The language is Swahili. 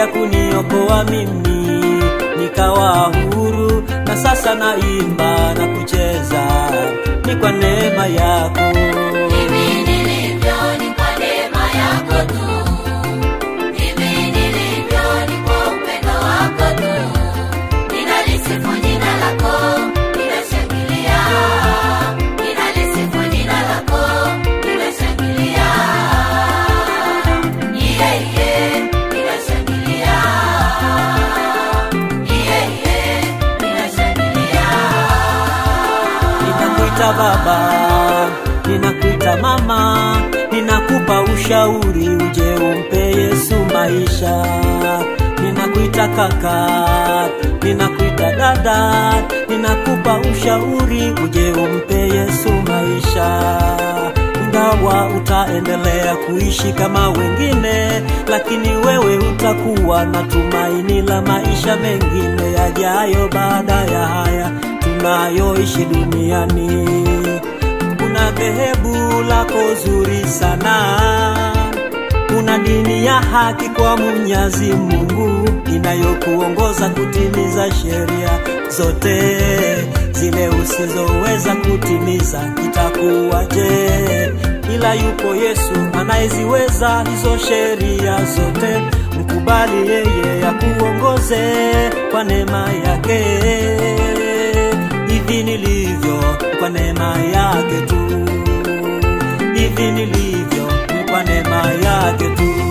kaja kuniokoa mimi, nikawa huru, na sasa naimba na kucheza, ni kwa neema yako. Hivi nilivyo ni kwa neema yako tu, hivi nilivyo ni kwa upendo wako tu. Ninalisifu jina lako, ninashangilia, ninalisifu jina lako, ninashangilia. Yeah, yeah, ninashangilia. Yeah, yeah, ninashangilia. Ninakuita baba, ninakuita mama, ninakupa ushauri uje umpe Yesu maisha. Ninakuita kaka, ninakuita dada, ninakupa ushauri uje umpe Yesu maisha. Ingawa utaendelea kuishi kama wengine, lakini wewe utakuwa na tumaini la maisha mengine yajayo baada ya haya tunayoishi duniani. Kuna dhehebu lako zuri sana, kuna dini ya haki kwa Mwenyezi Mungu inayokuongoza kutimiza sheria zote. Zile usizoweza kutimiza itakuwaje? Ila yupo Yesu anayeziweza hizo sheria zote. Mkubali yeye akuongoze kwa neema yake. Hivi nilivyo kwa neema yake tu, hivi nilivyo kwa neema yake tu.